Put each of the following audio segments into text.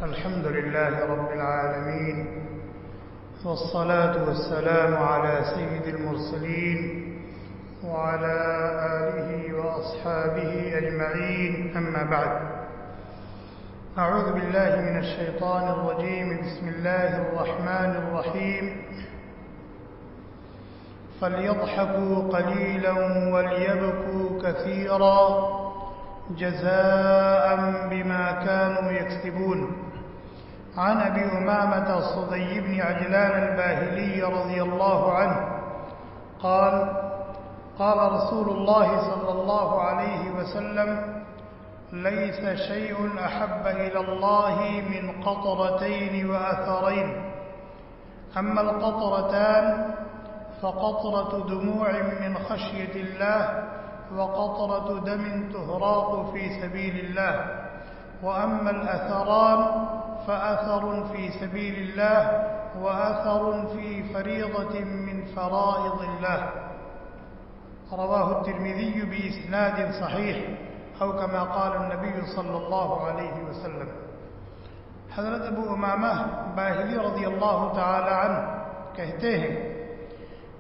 الحمد لله رب العالمين، والصلاة والسلام على سيد المرسلين وعلى آله وأصحابه أجمعين، أما بعد. أعوذ بالله من الشيطان الرجيم. بسم الله الرحمن الرحيم. فليضحكوا قليلا وليبكوا كثيرا جزاء بما كانوا يكسبون. عن أبي أمامة الصدي بن عجلان الباهلي رضي الله عنه قال: قال رسول الله صلى الله عليه وسلم: ليس شيء أحب إلى الله من قطرتين وأثرين، أما القطرتان فقطرة دموع من خشية الله وقطرة دم تهراق في سبيل الله، وأما الأثران فأثر في سبيل الله وأثر في فريضة من فرائض الله. رواه الترمذي بإسناد صحيح أو كما قال النبي صلی اللہ علیہ وسلم. حضرت ابو امامہ باہلی رضی اللہ تعالی عنہ کہتے ہیں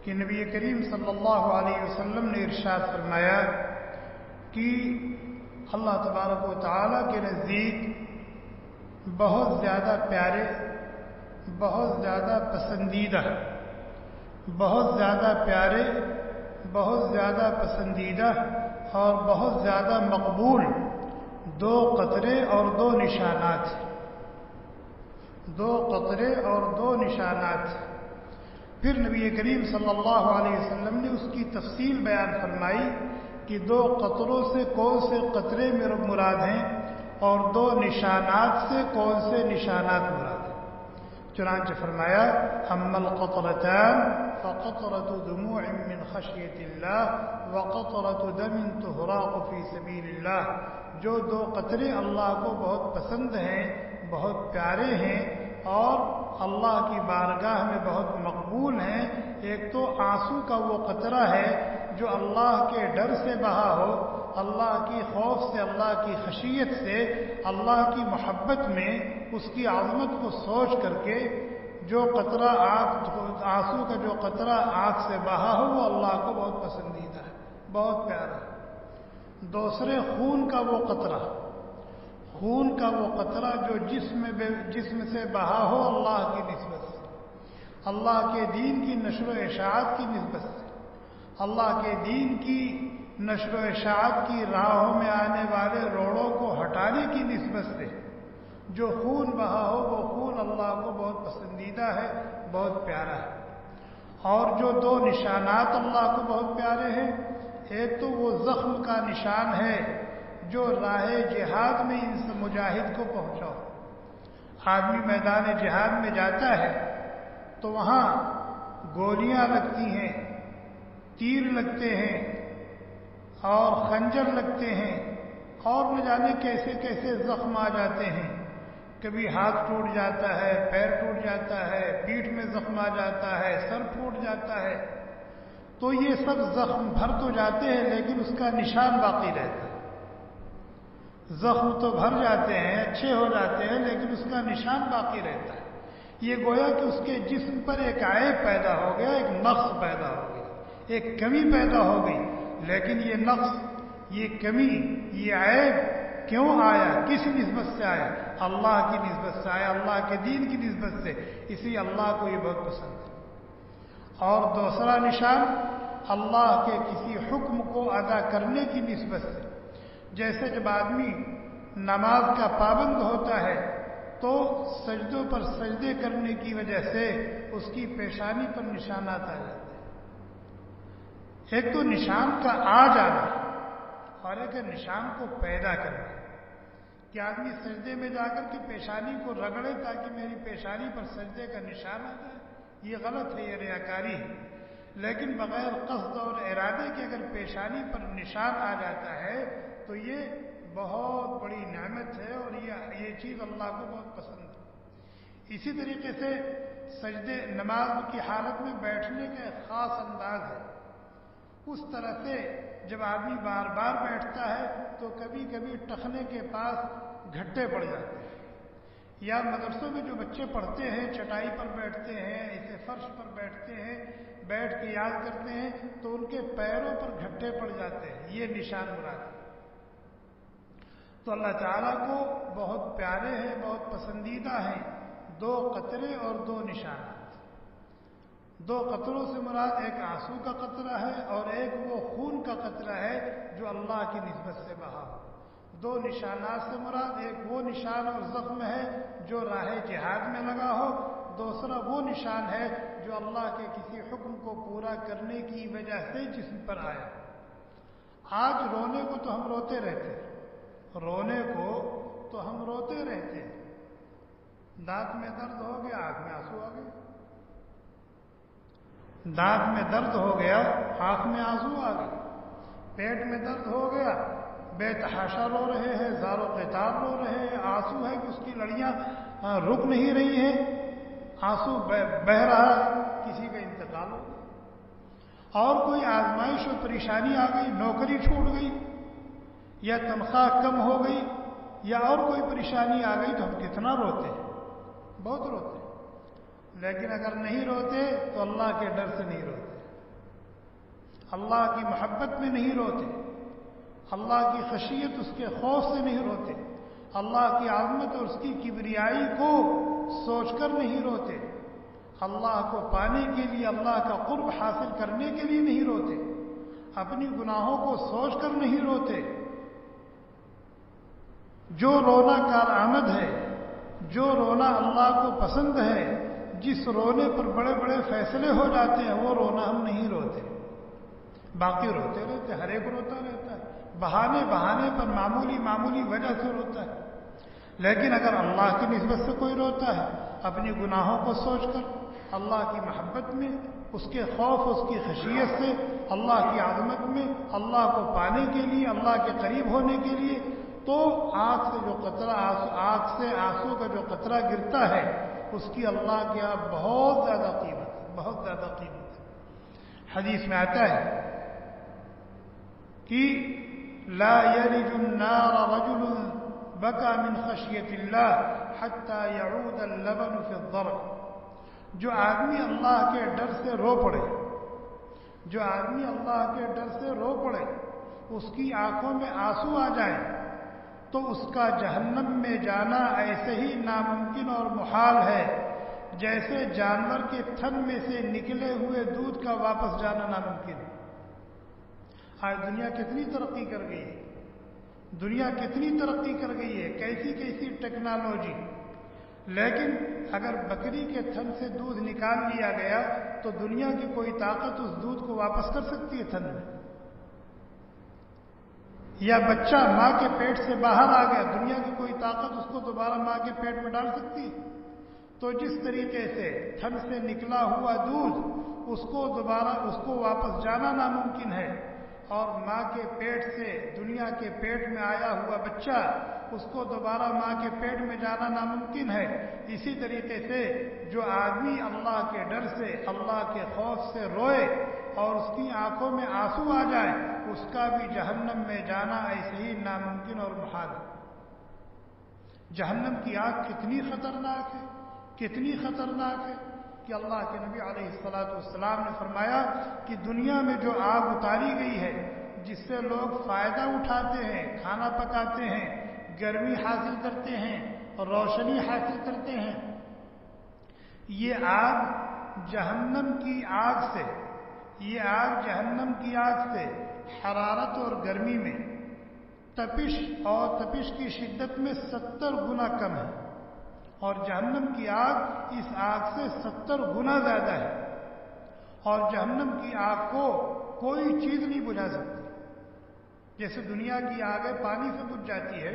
کہ نبی کریم صلی اللہ علیہ وسلم نے ارشاد فرمایا کہ اللہ تبارک و تعالیٰ کے نزدیک بہت زیادہ پیارے، بہت زیادہ پسندیدہ، بہت زیادہ پیارے، بہت زیادہ پسندیدہ اور بہت زیادہ مقبول دو قطرے اور دو نشانات، دو قطرے اور دو نشانات. پھر نبی کریم صلی اللہ علیہ وسلم نے اس کی تفصیل بیان فرمائی کہ دو قطروں سے کون سے قطرے مراد ہیں اور دو نشانات سے کون سے نشانات مراد ہیں. چنانچہ فرمایا: اما القطرتان فقطرة دموع من خشیة اللہ وقطرة دم تہراق فی سبیل اللہ. جو دو قطرے اللہ کو بہت پسند ہیں، بہت پیارے ہیں اور اللہ کی بارگاہ میں بہت مقبول ہیں، ایک تو آنسو کا وہ قطرہ ہے جو اللہ کے ڈر سے بہا ہو، اللہ کی خوف سے، اللہ کی خشیت سے، اللہ کی محبت میں اس کی عظمت کو سوچ کر کے جو قطرہ آنسو کا جو قطرہ آنکھ سے بہا ہو وہ اللہ کو بہت پسندیدہ ہے، بہت پیارا ہے. دوسرے خون کا وہ قطرہ، خون کا وہ قطرہ جو جسم سے بہا ہو اللہ کی نسبت سے، اللہ کے دین کی نشر و اشاعت کی نسبت سے، اللہ کے دین کی نشر و اشاعت کی راہوں میں آنے والے روڑوں کو ہٹانے کی نسبت سے جو خون بہا ہو وہ خون اللہ کو بہت پسندیدہ ہے، بہت پیارا ہے. اور جو دو نشانات اللہ کو بہت پیارے ہیں، ایک تو وہ زخم کا نشان ہے جو راہ جہاد میں اس مجاہد کو پہنچا. آدمی میدان جہاد میں جاتا ہے تو وہاں گولیاں لگتی ہیں، تیر لگتے ہیں اور خنجر لگتے ہیں اور نہ جانے کیسے کیسے زخم آ جاتے ہیں. کبھی ہاتھ ٹوٹ جاتا ہے، پیر ٹوٹ جاتا ہے، پیٹھ میں زخم آ جاتا ہے، سر پھوٹ جاتا ہے. تو یہ سب زخم بھر تو جاتے ہیں لیکن اس کا نشان باقی رہتا ہے. زخم تو بھر جاتے ہیں، اچھے ہو جاتے ہیں لیکن اس کا نشان باقی رہتا ہے. یہ گویا کہ اس کے جسم پر ایک عیب پیدا ہو گیا، ایک نقص پیدا ہو گیا، ایک کمی پیدا ہو گئی. لیکن یہ نقص، یہ کمی، یہ عیب کیوں آیا، کس نسبت سے آیا؟ اللہ کی نسبت سے آیا، اللہ کے دین کی نسبت سے. اسی اللہ کو یہ بہت پسند ہے. اور دوسرا نشان اللہ کے کسی حکم کو ادا کرنے کی نسبت سے. جیسے جب آدمی نماز کا پابند ہوتا ہے تو سجدوں پر سجدے کرنے کی وجہ سے اس کی پیشانی پر نشانات آ جاتے ہیں. ایک تو نشان کا آ جانا اور ایک نشان کو پیدا کرنا. کہ آدمی سجدے میں جا کر کے پیشانی کو رگڑے تاکہ میری پیشانی پر سجدے کا نشان آ جائے، یہ غلط ہے، یہ ریاکاری ہے. لیکن بغیر قصد اور ارادے کے اگر پیشانی پر نشان آ جاتا ہے تو یہ بہت بڑی نعمت ہے اور یہ چیز اللہ کو بہت پسند ہے. اسی طریقے سے سجدے نماز کی حالت میں بیٹھنے کا ایک خاص انداز ہے. اس طرح سے جب آدمی بار بار بیٹھتا ہے تو کبھی کبھی ٹخنے کے پاس گھٹے پڑ جاتے ہیں. یا مدرسوں میں جو بچے پڑھتے ہیں چٹائی پر بیٹھتے ہیں، ایسے فرش پر بیٹھتے ہیں، بیٹھ کے یاد کرتے ہیں تو ان کے پیروں پر گھٹے پڑ جاتے ہیں، یہ نشان مراد ہے۔ تو اللہ تعالیٰ کو بہت پیارے ہیں، بہت پسندیدہ ہیں 2 قطرے اور 2 نشانات۔ 2 قطروں سے مراد ایک آنسو کا قطرہ ہے اور ایک وہ خون کا قطرہ ہے جو اللہ کی نسبت سے بہا ہو۔ 2 نشانات سے مراد ایک وہ نشان اور زخم ہے جو راہ جہاد میں لگا ہو، دوسرا وہ نشان ہے جو اللہ کے کسی حکم کو پورا کرنے کی وجہ سے جسم پر آیا۔ آج رونے کو تو ہم روتے رہتے ہیں، رونے کو تو ہم روتے رہتے ہیں، دانت میں درد ہو گیا آنکھ میں آنسو آ گئے، دانت میں درد ہو گیا آنکھ میں آنسو آ گئے، پیٹ میں درد ہو گیا بے تحاشا رو رہے ہیں، زار و قطار رو رہے ہیں، آنسو ہے کہ اس کی لڑیاں رک نہیں رہی ہیں، آنسو بہ رہا ہے، کسی کا انتقال ہو گیا، اور کوئی آزمائش و پریشانی آ گئی، نوکری چھوٹ گئی یا تنخواہ کم ہو گئی یا اور کوئی پریشانی آ گئی تو ہم کتنا روتے ہیں، بہت روتے ہیں۔ لیکن اگر نہیں روتے تو اللہ کے ڈر سے نہیں روتے، اللہ کی محبت میں نہیں روتے، اللہ کی خشیت اس کے خوف سے نہیں روتے، اللہ کی عظمت اور اس کی کبریائی کو سوچ کر نہیں روتے، اللہ کو پانے کے لیے، اللہ کا قرب حاصل کرنے کے لیے نہیں روتے، اپنی گناہوں کو سوچ کر نہیں روتے۔ جو رونا کارآمد ہے، جو رونا اللہ کو پسند ہے، جس رونے پر بڑے بڑے فیصلے ہو جاتے ہیں وہ رونا ہم نہیں روتے، باقی روتے رہتے، ہر ایک روتا رہتا ہے، بہانے پر معمولی وجہ سے روتا ہے۔ لیکن اگر اللہ کی نسبت سے کوئی روتا ہے، اپنی گناہوں کو سوچ کر، اللہ کی محبت میں، اس کے خوف، اس کی خشیت سے، اللہ کی عظمت میں، اللہ کو پانے کے لیے، اللہ کے قریب ہونے کے لیے، تو آنکھ سے جو قطرہ، آنکھ سے آنسو کا جو قطرہ گرتا ہے اس کی اللہ کے یہاں بہت زیادہ قیمت ہے، بہت زیادہ قیمت ہے۔ حدیث میں آتا ہے کہ لا يلج النار رجل بكى من خشية الله حتى يعود اللبن في الضرع۔ جو آدمی اللہ کے ڈر سے رو پڑے، جو آدمی اللہ کے ڈر سے رو پڑے، اس کی آنکھوں میں آنسو آ جائیں تو اس کا جہنم میں جانا ایسے ہی ناممکن اور محال ہے جیسے جانور کے تھن میں سے نکلے ہوئے دودھ کا واپس جانا ناممکن ہے۔ آج دنیا کتنی ترقی کر گئی ہے، دنیا کتنی ترقی کر گئی ہے، کیسی کیسی ٹیکنالوجی، لیکن اگر بکری کے تھن سے دودھ نکال لیا گیا تو دنیا کی کوئی طاقت اس دودھ کو واپس کر سکتی ہے تھن میں؟ یا بچہ ماں کے پیٹ سے باہر آ گیا، دنیا کی کوئی طاقت اس کو دوبارہ ماں کے پیٹ میں ڈال سکتی ہے؟ تو جس طریقے سے تھن سے نکلا ہوا دودھ اس کو دوبارہ اس کو واپس جانا ناممکن ہے، اور ماں کے پیٹ سے دنیا کے پیٹ میں آیا ہوا بچہ اس کو دوبارہ ماں کے پیٹ میں جانا ناممکن ہے، اسی طریقے سے جو آدمی اللہ کے ڈر سے، اللہ کے خوف سے روئے اور اس کی آنکھوں میں آنسو آ جائے، اس کا بھی جہنم میں جانا ایسے ہی ناممکن اور محال ہے۔ جہنم کی آگ کتنی خطرناک ہے، کتنی خطرناک ہے کہ اللہ کے نبی علیہ الصلوۃ والسلام نے فرمایا کہ دنیا میں جو آگ اتاری گئی ہے جس سے لوگ فائدہ اٹھاتے ہیں، کھانا پکاتے ہیں، گرمی حاصل کرتے ہیں اور روشنی حاصل کرتے ہیں، یہ آگ جہنم کی آگ سے، یہ آگ جہنم کی آگ سے حرارت اور گرمی میں، تپش اور تپش کی شدت میں 70 گنا کم ہے، اور جہنم کی آگ اس آگ سے 70 گنا زیادہ ہے، اور جہنم کی آگ کو کوئی چیز نہیں بجھا سکتی۔ جیسے دنیا کی آگیں پانی سے بجھ جاتی ہے،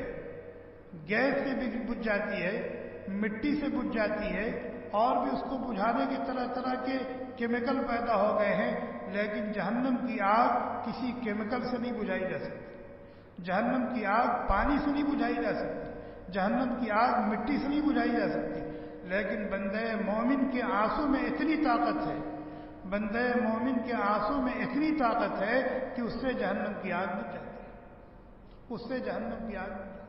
گیس سے بھی بجھ جاتی ہے، مٹی سے بجھ جاتی ہے، اور بھی اس کو بجھانے کے طرح طرح کے کیمیکل پیدا ہو گئے ہیں، لیکن جہنم کی آگ کسی کیمیکل سے نہیں بجھائی جا سکتی، جہنم کی آگ پانی سے نہیں بجھائی جا سکتی، جہنم کی آگ مٹی سے نہیں بجھائی جا سکتی، لیکن بندے مومن کے آنسو میں اتنی طاقت ہے، بندے مومن کے آنسو میں اتنی طاقت ہے کہ اس سے جہنم کی آگ بجھ جاتی ہے، اس سے جہنم کی آگ بجھ جاتی ہے۔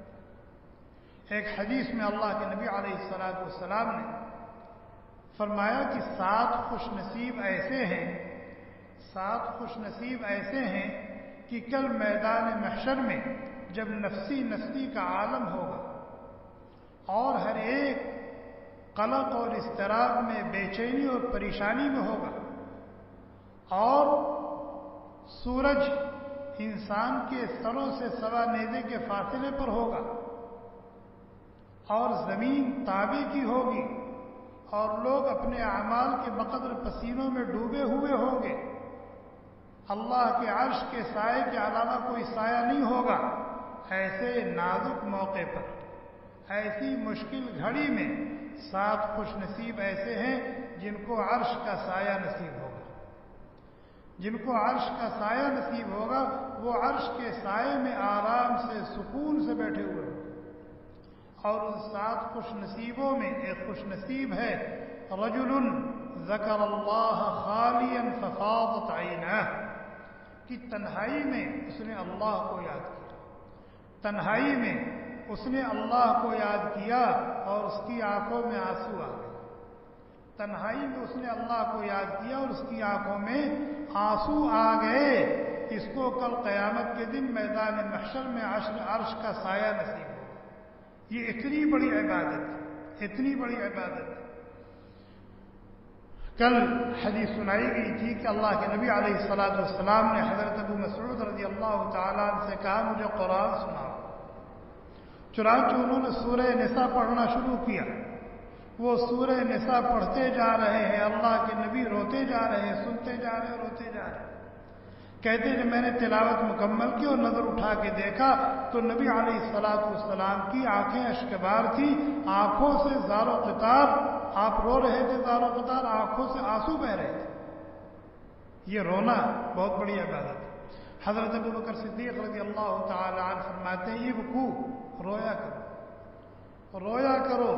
ایک حدیث میں اللہ کے نبی علیہ الصلوۃ والسلام نے فرمایا کہ 7 خوش نصیب ایسے ہیں کہ کل میدان محشر میں جب نفسی نفسی کا عالم ہوگا اور ہر ایک قلق اور اضطراب میں، بے چینی اور پریشانی میں ہوگا، اور سورج انسان کے سروں سے سوا نیزے کے فاصلے پر ہوگا، اور زمین تابے کی ہوگی، اور لوگ اپنے اعمال کے بقدر پسینوں میں ڈوبے ہوئے ہوں گے، اللہ کے عرش کے سائے کے علاوہ کوئی سایہ نہیں ہوگا، ایسے نازک موقع پر، ایسی مشکل گھڑی میں 7 خوش نصیب ایسے ہیں جن کو عرش کا سایہ نصیب ہوگا۔ جن کو عرش کا سایہ نصیب ہوگا وہ عرش کے سائے میں آرام سے، سکون سے بیٹھے ہوئے ہوں۔ اور ان 7 خوش نصیبوں میں ایک خوش نصیب ہے رجل ذکر اللہ خالیا ففاضت عینہ، کہ تنہائی میں اس نے اللہ کو یاد کیا، تنہائی میں اس نے اللہ کو یاد کیا اور اس کی آنکھوں میں آنسو آ گئے۔ تنہائی میں اس نے اللہ کو یاد کیا اور اس کی آنکھوں میں آنسو آ گئے۔ اس کو کل قیامت کے دن میدان محشر میں عرش کا سایہ نصیب ہوگا۔ یہ اتنی بڑی عبادت، اتنی بڑی عبادت۔ کل حدیث سنائی گئی تھی کہ اللہ کے نبی علیہ الصلوۃ والسلام نے حضرت ابو مسعود رضی اللہ تعالیٰ عنہ سے کہا مجھے قرآن سناؤ۔ چنانچہ انہوں نے سورہ نساء پڑھنا شروع کیا۔ وہ سورہ نساء پڑھتے جا رہے ہیں، اللہ کے نبی روتے جا رہے ہیں، سنتے جا رہے ہیں، روتے جا رہے ہیں۔ کہتے ہیں جب میں نے تلاوت مکمل کی اور نظر اٹھا کے دیکھا تو نبی علیہ الصلوۃ والسلام کی آنکھیں اشکبار تھی، آنکھوں سے زار و قطار، آپ رو رہے تھے، زار و قطار آنکھوں سے آنسو بہ رہے تھے۔ یہ رونا بہت بڑی عبادت ہے۔ حضرت ابوبکر صدیق رضی اللہ تعالی عنہ فرماتے ہیں یہ بکو، رویا کرو، رویا کرو،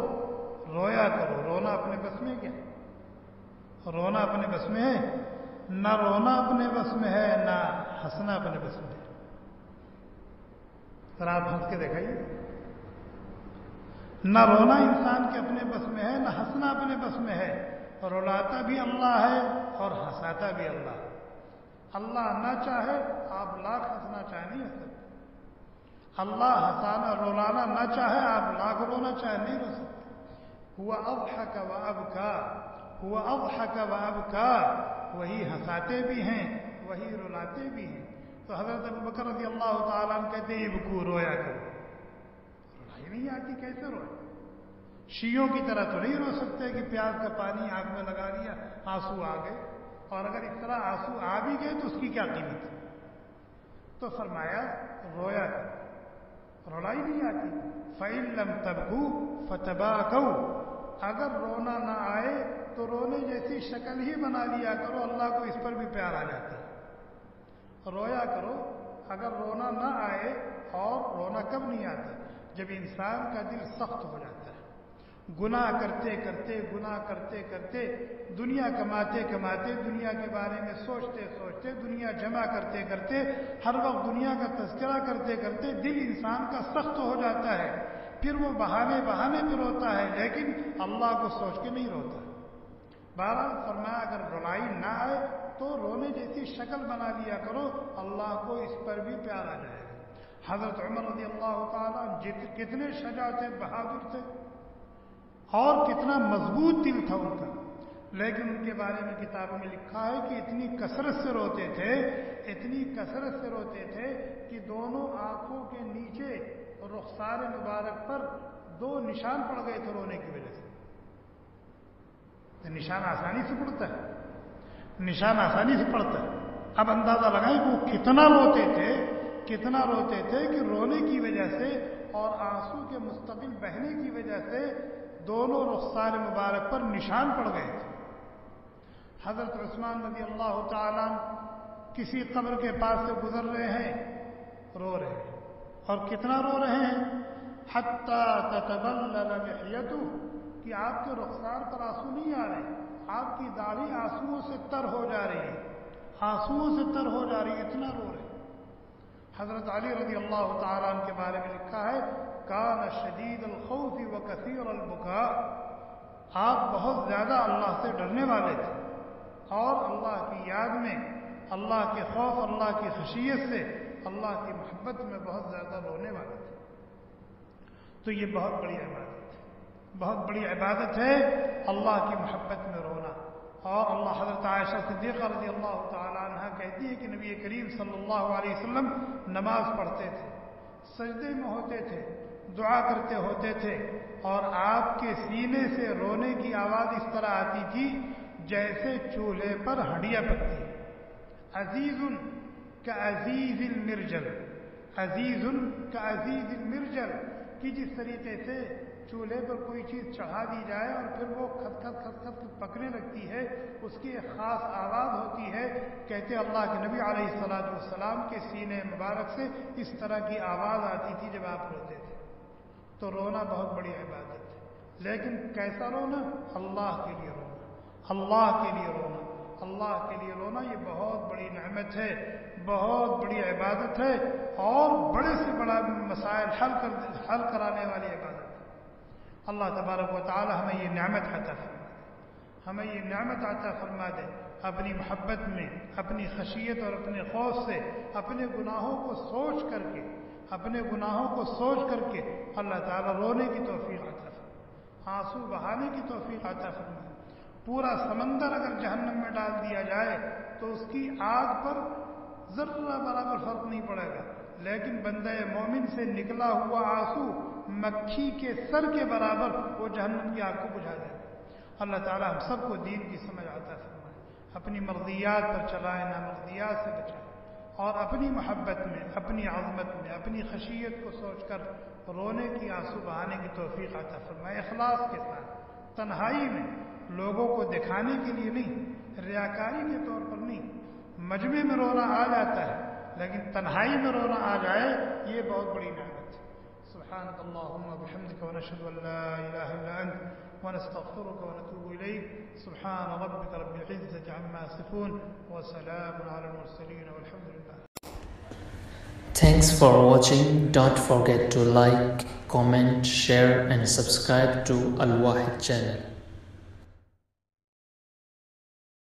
رویا کرو۔ رونا اپنے بس میں کیا؟ رونا اپنے بس میں ہے؟ نہ رونا اپنے بس میں ہے، نہ ہنسنا اپنے بس میں ہے۔ ذرا آپ ہنس کے دکھائیے۔ نہ رونا انسان کے اپنے بس میں ہے، نہ ہنسنا اپنے بس میں ہے۔ رلاتا بھی اللہ ہے اور ہنساتا بھی اللہ ہے۔ اللہ نہ چاہے آپ لاکھ ہنسنا چاہے نہیں ہنس سکتے۔ اللہ ہنسانا رلانا نہ چاہے آپ لاکھ رونا چاہے نہیں رو سکتے۔ ہوا اضحک و ابکا، ہوا اضحک و ابکا، وہی ہنساتے بھی ہیں وہی رلاتے بھی ہیں۔ تو حضرت ابوبکر رضی اللہ تعالیٰ عنہ کہتے ہیں بکو، رویا کرو۔ رلائی نہیں آتی کیسے روئے؟ شیعوں کی طرح تو نہیں رو سکتے کہ پیاز کا پانی آنکھ میں لگا لیا آنسو آ گئے، اور اگر اس طرح آنسو آ بھی گئے تو اس کی کیا قیمت ہے؟ تو فرمایا رویا کرو، رلائی نہیں آتی۔ فَإِن لَّمْ تَبْكُوا فَتَبَاكَوْا، اگر رونا نہ آئے تو رونے جیسی شکل ہی بنا لیا کرو، اللہ کو اس پر بھی پیار آ جاتا ہے۔ رویا کرو۔ اگر رونا نہ آئے، اور رونا کب نہیں آتا؟ جب انسان کا دل سخت ہو جاتا ہے، گناہ کرتے کرتے، گناہ کرتے کرتے، دنیا کماتے کماتے، دنیا کے بارے میں سوچتے سوچتے، دنیا جمع کرتے کرتے، ہر وقت دنیا کا تذکرہ کرتے کرتے دل انسان کا سخت ہو جاتا ہے۔ پھر وہ بہانے بہانے پہ روتا ہے، لیکن اللہ کو سوچ کے نہیں روتا۔ بہرحال فرمایا اگر رلائی نہ آئے تو رونے جیسی شکل بنا لیا کرو، اللہ کو اس پر بھی پیار آ جائے گا۔ حضرت عمر رضی اللہ تعالیٰ کتنے شجاع تھے، بہادر تھے، اور کتنا مضبوط دل تھا ان کا، لیکن ان کے بارے میں کتابوں میں لکھا ہے کہ اتنی کثرت سے روتے تھے، اتنی کثرت سے روتے تھے کہ دونوں آنکھوں کے نیچے رخسار مبارک پر 2 نشان پڑ گئے تھے رونے کی وجہ سے۔ نشان آسانی سے پڑتا ہے، نشان آسانی سے پڑتا ہے۔ اب اندازہ لگائیں کہ وہ کتنا روتے تھے، کتنا روتے تھے کہ رونے کی وجہ سے اور آنسو کے مستقل بہنے کی وجہ سے دونوں رخسار مبارک پر نشان پڑ گئے تھے۔ حضرت عثمان رضی اللہ تعالیٰ کسی قبر کے پاس سے گزر رہے ہیں، رو رہے ہیں، اور کتنا رو رہے ہیں؟ حتیٰ تتبلل لحیتہ، کہ آپ کے رخسار پر آنسو نہیں آ رہے، آپ کی داڑھی آنسوؤں سے تر ہو جا رہی ہے، آنسوؤں سے تر ہو جا رہی ہے، اتنا رو رہے ہیں۔ حضرت علی رضی اللہ تعالیٰ عنہ کے بارے میں لکھا ہے کان شدید الخوف وکثیر البکاء، آپ بہت زیادہ اللہ سے ڈرنے والے تھے اور اللہ کی یاد میں، اللہ کے خوف، اللہ کی خشیت سے، اللہ کی محبت میں بہت زیادہ رونے والے تھے۔ تو یہ بہت بڑی عبادت ہے، بہت بڑی عبادت ہے اللہ کی محبت میں رونا۔ اور اللہ حضرت عائشہ صدیقہ رضی اللہ تعالی عنہ کہتی ہے کہ نبی کریم صلی اللہ علیہ وسلم نماز پڑھتے تھے، سجدے میں ہوتے تھے، دعا کرتے ہوتے تھے، اور آپ کے سینے سے رونے کی آواز اس طرح آتی تھی جیسے چولہے پر ہنڈیا پکتی ہے۔ عزیز کعزیز المرجل، عزیز کعزیز المرجل، کہ جس طریقے سے چولہے پر کوئی چیز چڑھا دی جائے اور پھر وہ کھت کھت کھت کھت پکنے لگتی ہے، اس کی ایک خاص آواز ہوتی ہے۔ کہتے اللہ کے نبی علیہ السلام کے سینے مبارک سے اس طرح کی آواز آتی تھی جب آپ روتے تھے۔ تو رونا بہت بڑی عبادت ہے، لیکن کیسا رونا؟ اللہ کے لیے رونا، اللہ کے لیے رونا، اللہ کے لیے رونا یہ بہت بڑی نعمت ہے، بہت بڑی عبادت ہے، اور بڑے سے بڑا مسائل حل کرانے والی عبادت ہے۔ اللہ تبارک و تعالی ہمیں یہ نعمت عطا فرما دے، ہمیں یہ نعمت عطا فرما دے، اپنی محبت میں، اپنی خشیت اور اپنے خوف سے، اپنے گناہوں کو سوچ کر کے، اپنے گناہوں کو سوچ کر کے اللہ تعالی رونے کی توفیق عطا فرما، آنسو بہانے کی توفیق عطا فرما۔ پورا سمندر اگر جہنم میں ڈال دیا جائے تو اس کی آگ پر ذرہ برابر فرق نہیں پڑے گا، لیکن بندہ مومن سے نکلا ہوا آنسو مکھی کے سر کے برابر وہ جہنم کی آگ کو بجھا دے گا۔ اللہ تعالی ہم سب کو دین کی سمجھ عطا فرمائے، اپنی مرضیات پر چلائے، نامرضیات سے بچائے، اور اپنی محبت میں، اپنی عظمت میں، اپنی خشیت کو سوچ کر رونے کی، آنسو بہانے کی توفیق عطا فرمائے، اخلاص کے ساتھ، تنہائی میں، لوگوں کو دکھانے کے لیے نہیں، ریاکاری کے طور پر نہیں۔ مجمع میں رونا آ جاتا ہے، لیکن تنہائی میں رونا آ جائے یہ بہت بڑی نعمت ہے۔ سبحانک اللہم وبحمدک ونشہد ان لا الہ الا انت ونستغفرک ونتوب الیک۔ سبحان ربک رب العزة عما یصفون وسلام علی المرسلین والحمد للہ۔ Thanks for watching. Don't forget to like, comment, share and subscribe to Al Wahid channel.